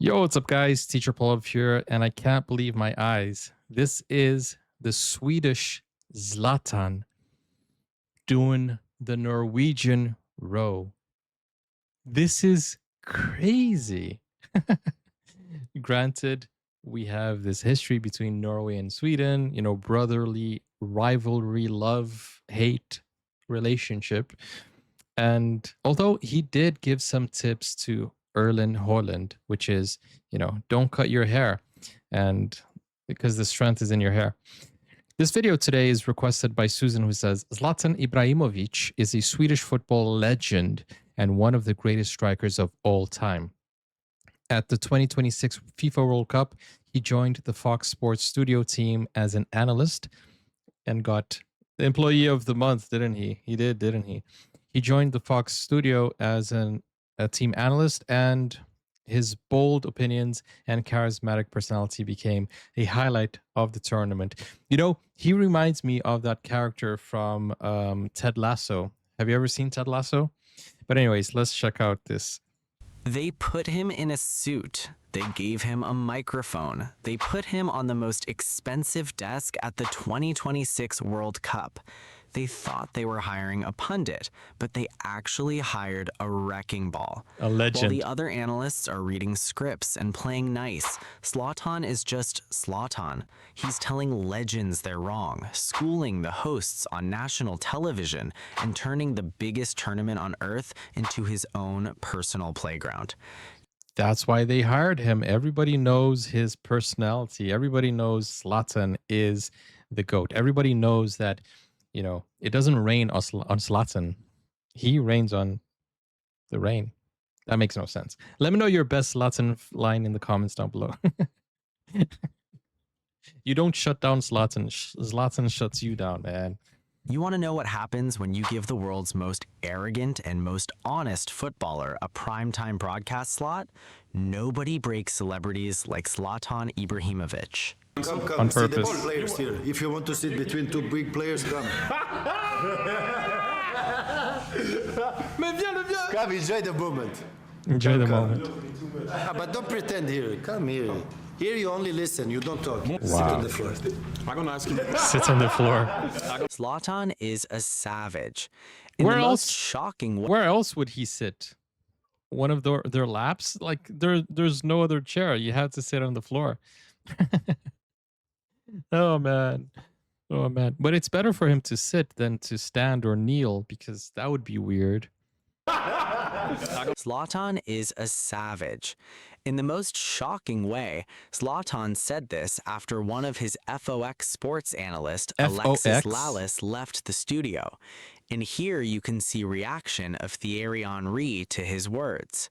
Yo, what's up, guys? Teacher Paul here, and I can't believe my eyes. This is the Swedish Zlatan doing the Norwegian row. This is crazy. Granted, we have this history between Norway and Sweden, brotherly rivalry, love, hate relationship. And although he did give some tips to Erlen Haaland, which is, don't cut your hair, and because the strength is in your hair. This video today is requested by Susan, who says, Zlatan Ibrahimovic is a Swedish football legend and one of the greatest strikers of all time. At the 2026 FIFA World Cup, he joined the Fox Sports studio team as an analyst and got the Employee of the Month, didn't he? He did, didn't he? He joined the Fox studio as a team analyst, and his bold opinions and charismatic personality became a highlight of the tournament. He reminds me of that character from Ted Lasso. Have you ever seen Ted Lasso? But anyways, let's check out this. They put him in a suit. They gave him a microphone. They put him on the most expensive desk at the 2026 World Cup. They thought they were hiring a pundit, but they actually hired a wrecking ball. A legend. While the other analysts are reading scripts and playing nice, Zlatan is just Zlatan. He's telling legends they're wrong, schooling the hosts on national television, and turning the biggest tournament on earth into his own personal playground. That's why they hired him. Everybody knows his personality. Everybody knows Zlatan is the GOAT. Everybody knows that it doesn't rain on Zlatan. He rains on the rain. That makes no sense. Let me know your best Zlatan line in the comments down below. You don't shut down Zlatan. Zlatan shuts you down, man. You want to know what happens when you give the world's most arrogant and most honest footballer a primetime broadcast slot? Nobody breaks celebrities like Zlatan Ibrahimovic. Come, On see the purpose. ball players here. If you want to sit between two big players, come. Come, enjoy the moment. Enjoy the moment. But don't pretend here. Come here. Here you only listen, you don't talk. Sit on the floor. I'm gonna ask you. Sit on the floor. Zlatan is a savage. In Where the else? most shocking way. Where else would he sit? One of their laps? Like there's no other chair. You have to sit on the floor. Oh man. Oh man. But it's better for him to sit than to stand or kneel, because that would be weird. Zlatan is a savage. In the most shocking way, Zlatan said this after one of his FOX sports analyst, Alexis FOX? Lalas, left the studio. And here you can see reaction of Thierry Henry to his words.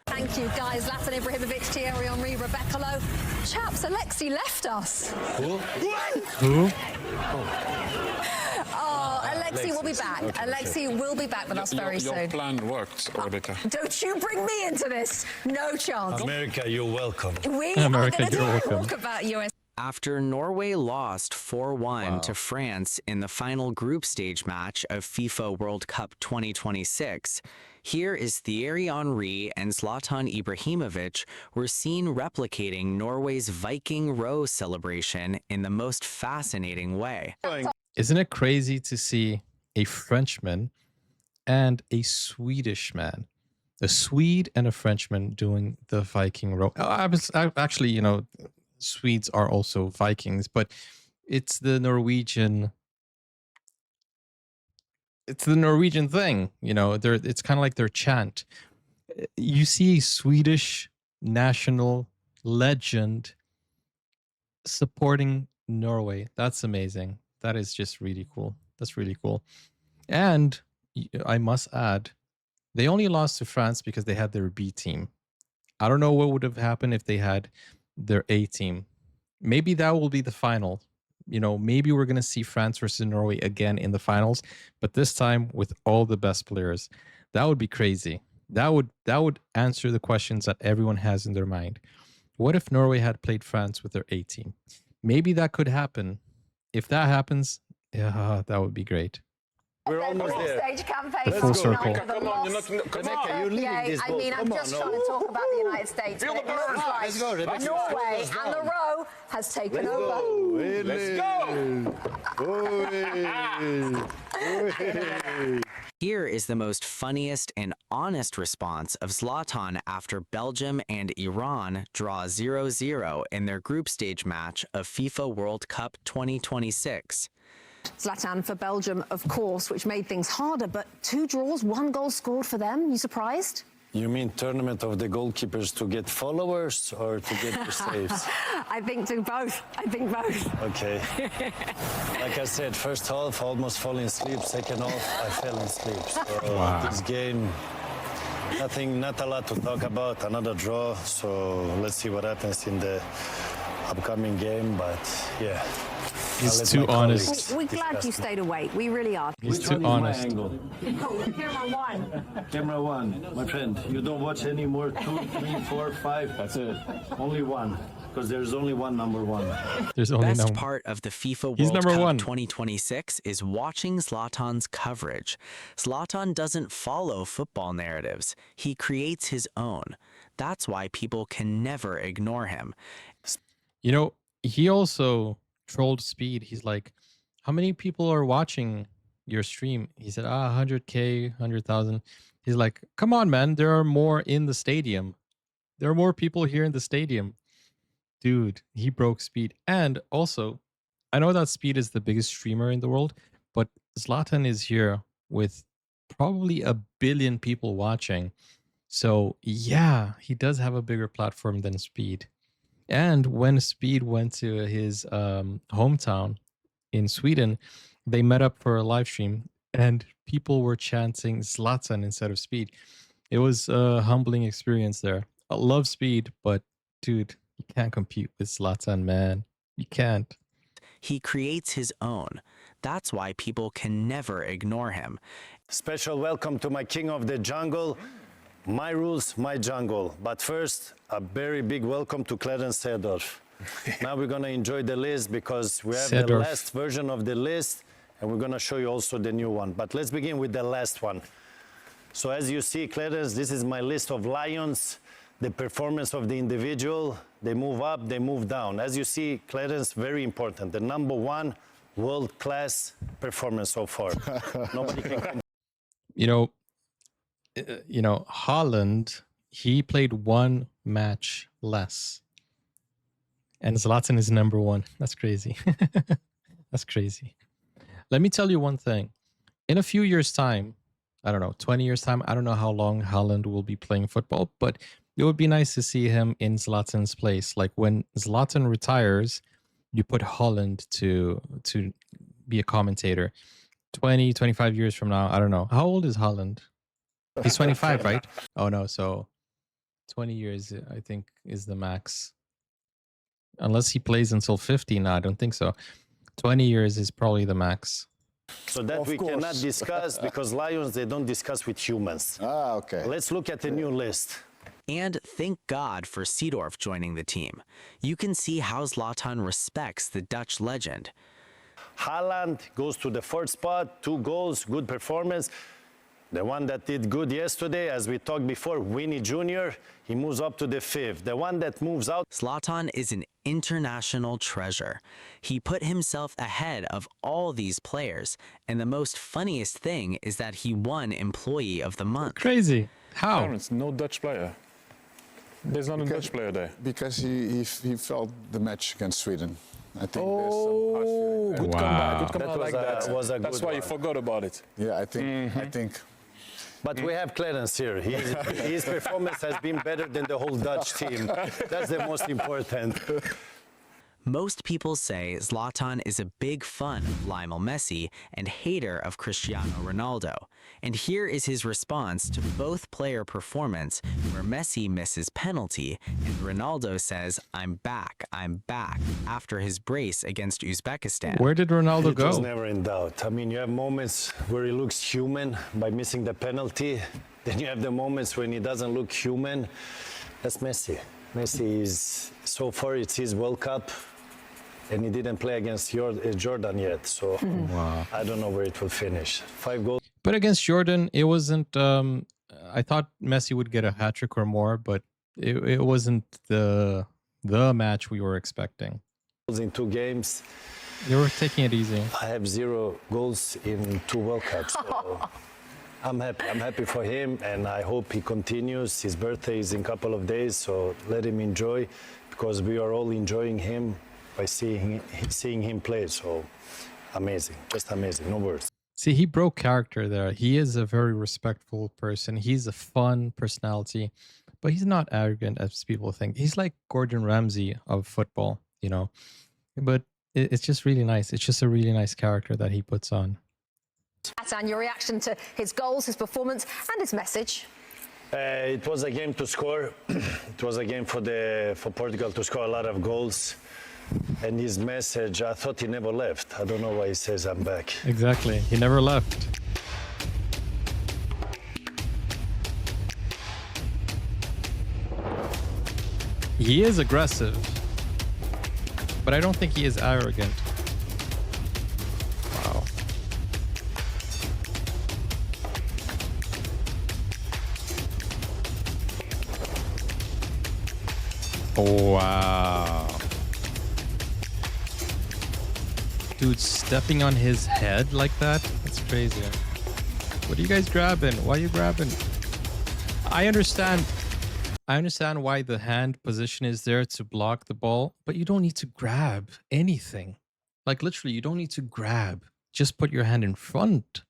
Thank you, guys. Zlatan Ibrahimovic, Thierry Henry, Rebecca Lowe. Chaps, Alexi left us. Who? Oh, Alexi will be back. Alexi will be back with us very Your soon. plan worked, Rebecca. Don't you bring me into this. No chance. America, you're welcome. We America, are going to you're welcome. talk about US. After Norway lost 4-1 to France in the final group stage match of FIFA World Cup 2026, here is Thierry Henry and Zlatan Ibrahimovic were seen replicating Norway's Viking row celebration in the most fascinating way. Isn't it crazy to see a Frenchman and a Swedish man, a Swede and a Frenchman, doing the Viking row? Actually, Swedes are also Vikings, but it's the Norwegian. It's the Norwegian thing, it's kind of like their chant. You see a Swedish national legend supporting Norway. That's amazing. That is just really cool. That's really cool. And I must add, they only lost to France because they had their B team. I don't know what would have happened if they had their A team. Maybe that will be the final. Maybe we're going to see France versus Norway again in the finals, but this time with all the best players. That would be crazy. That would answer the questions that everyone has in their mind. What if Norway had played France with their A team? Maybe that could happen. If that happens, yeah, that would be great. We're almost there. Stage campaign Let's Full last circle. night with a Come on, you're loss. not. Come Rebecca, on. you're leading Yeah, this I boat. mean, I'm Come on, just no. trying to talk about the United States. Feel But the it looks burn. like Let's go, Rebecca. Norway Let's go. and the row has taken Let's over. go. Here is the most funniest and honest response of Zlatan after Belgium and Iran draw 0-0 in their group stage match of FIFA World Cup 2026. Zlatan for Belgium, of course, which made things harder, but 2 draws, 1 goal scored for them. You surprised? You mean tournament of the goalkeepers to get followers or to get your saves? I think to both. I think both. Okay. Like I said, first half almost falling asleep. Second half I fell asleep. So this game, not a lot to talk about. Another draw. So let's see what happens in the upcoming game. But yeah. He's I'll let too my honest. colleagues We're glad you discuss. stayed awake. We really are. He's too honest. Camera 1. Camera 1, my friend. You don't watch any more 2, 3, 4, 5. That's it. Only 1. Because there's only one number 1. There's only Best no. part of the FIFA He's World number Cup 1. 2026 is watching Zlatan's coverage. Zlatan doesn't follow football narratives. He creates his own. That's why people can never ignore him. You know, he also trolled Speed. He's like, how many people are watching your stream? He said, 100K, 100,000. He's like, come on, man. There are more in the stadium. There are more people here in the stadium. Dude, he broke Speed. And also, I know that Speed is the biggest streamer in the world, but Zlatan is here with probably 1 billion people watching. So yeah, he does have a bigger platform than Speed. And when Speed went to his hometown in Sweden, they met up for a live stream and people were chanting Zlatan instead of Speed. It was a humbling experience there. I love Speed, but dude, you can't compete with Zlatan, man. You can't. He creates his own. That's why people can never ignore him. Special welcome to my king of the jungle. My rules, my jungle. But first, a very big welcome to Clarence Seedorf. Now we're going to enjoy the list because we have the Seedorf. last version of the list and we're going to show you also the new one. But let's begin with the last one. So as you see, Clarence, this is my list of Lions, the performance of the individual. They move up, they move down. As you see, Clarence, very important. The number 1 world-class performance so far. Nobody can You know, Haaland, he played 1 match less. And Zlatan is number 1. That's crazy. That's crazy. Let me tell you one thing. In a few years' time, I don't know, 20 years' time, I don't know how long Haaland will be playing football, but it would be nice to see him in Zlatan's place. Like when Zlatan retires, you put Haaland to be a commentator. 20, 25 years from now, I don't know. How old is Haaland? He's 25, right? Oh no, so 20 years I think is the max. Unless he plays until 50. No, I don't think so. 20 years is probably the max. So that we cannot discuss because Lions, they don't discuss with humans. Okay. Let's look at the new list. And thank God for Seedorf joining the team. You can see how Zlatan respects the Dutch legend. Haaland goes to the 4th spot, 2 goals, good performance. The one that did good yesterday, as we talked before, Winnie Jr., he moves up to the 5th. The one that moves out, Zlatan is an international treasure. He put himself ahead of all these players, and the most funniest thing is that he won Employee of the Month. Crazy. How? Clarence, no Dutch player. There's not a Dutch player there. Because he felt the match against Sweden. I think Oh, good Wow. comeback. Good comeback. I That like was that. a- was a That's good why you one. forgot about it. there's I think but we have Clarence here. His performance has been better than the whole Dutch team. That's the most important. Most people say Zlatan is a big fan of Lionel Messi and hater of Cristiano Ronaldo. And here is his response to both player performance, where Messi misses penalty and Ronaldo says, I'm back, after his brace against Uzbekistan. Where did Ronaldo It was go? never in doubt. I mean, you have moments where he looks human by missing the penalty. Then you have the moments when he doesn't look human. That's Messi. Messi is, so far, it's his World Cup. and he didn't play against Jordan yet. So Wow. I don't know where it will finish. 5 goals But against Jordan, it wasn't. I thought Messi would get a hat trick or more, but it wasn't the match we were expecting. in 2 games. They were taking it easy. I have 0 goals in 2 World Cups. So I'm happy. I'm happy for him, and I hope he continues. His birthday is in a couple of days, so let him enjoy, because we are all enjoying him by seeing him play. So amazing, just amazing. No words. See, he broke character there. He is a very respectful person. He's a fun personality, but he's not arrogant as people think. He's like Gordon Ramsay of football, you know. But it's just really nice. It's just a really nice character that he puts on. Zlatan, your reaction to his goals, his performance, and his message? It was a game to score. It was a game for Portugal to score a lot of goals. And his message, I thought he never left. I don't know why he says I'm back. Exactly. He never left. He is aggressive, but I don't think he is arrogant. Wow. Wow. Dude, stepping on his head like that? That's crazy. What are you guys grabbing? Why are you grabbing? I understand why the hand position is there to block the ball, but you don't need to grab anything. Like literally, you don't need to grab. Just put your hand in front.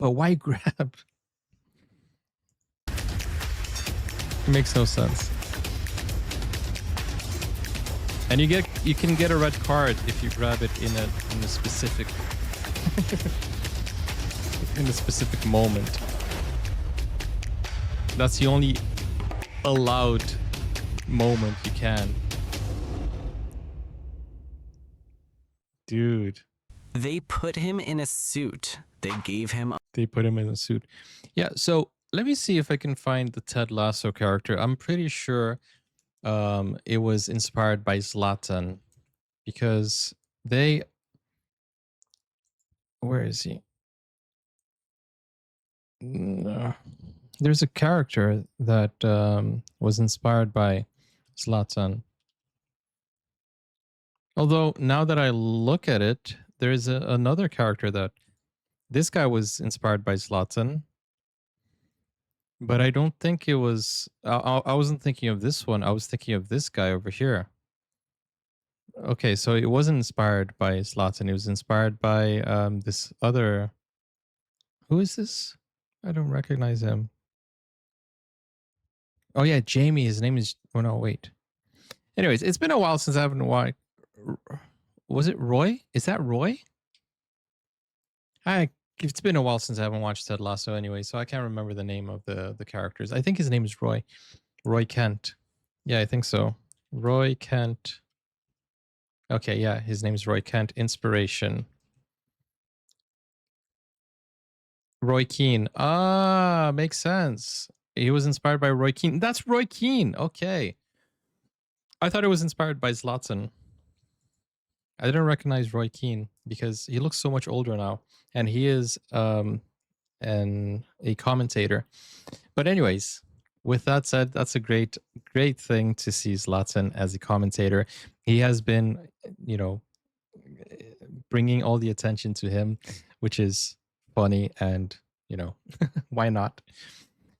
But why grab? It makes no sense. And you can get a red card if you grab it in a specific in a specific moment. That's the only allowed moment you can. Dude. They put him in a suit. They gave him They put him in a suit. Yeah, so let me see if I can find the Ted Lasso character. I'm pretty sure it was inspired by Zlatan, because where is he? No. There's a character that was inspired by Zlatan. Although now that I look at it, there's another character that this guy was inspired by Zlatan. But I don't think it was. I wasn't thinking of this one. I was thinking of this guy over here. Okay, so it wasn't inspired by Zlatan. It was inspired by this other. Who is this? I don't recognize him. Oh yeah, Jamie. His name is. Oh no, wait. Anyways, it's been a while since I haven't watched. Was it Roy? Is that Roy? It's been a while since I haven't watched Ted Lasso anyway, so I can't remember the name of the characters. I think his name is Roy. Roy Kent. Yeah, I think so. Roy Kent. Okay, yeah, his name is Roy Kent. Inspiration. Roy Keane. Ah, makes sense. He was inspired by Roy Keane. That's Roy Keane. Okay. I thought it was inspired by Zlatan. I didn't recognize Roy Keane because he looks so much older now, and he is a commentator. But anyways, with that said, that's a great thing to see Zlatan as a commentator. He has been, bringing all the attention to him, which is funny, and why not?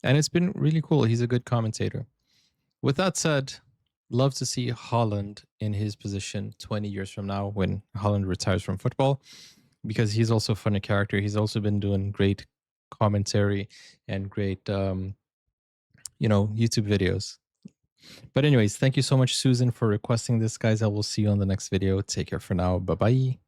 And it's been really cool. He's a good commentator. With that said, love to see Haaland in his position 20 years from now when Haaland retires from football, because he's also a funny character. He's also been doing great commentary and great, YouTube videos. But anyways, thank you so much, Susan, for requesting this, guys. I will see you on the next video. Take care for now. Bye-bye.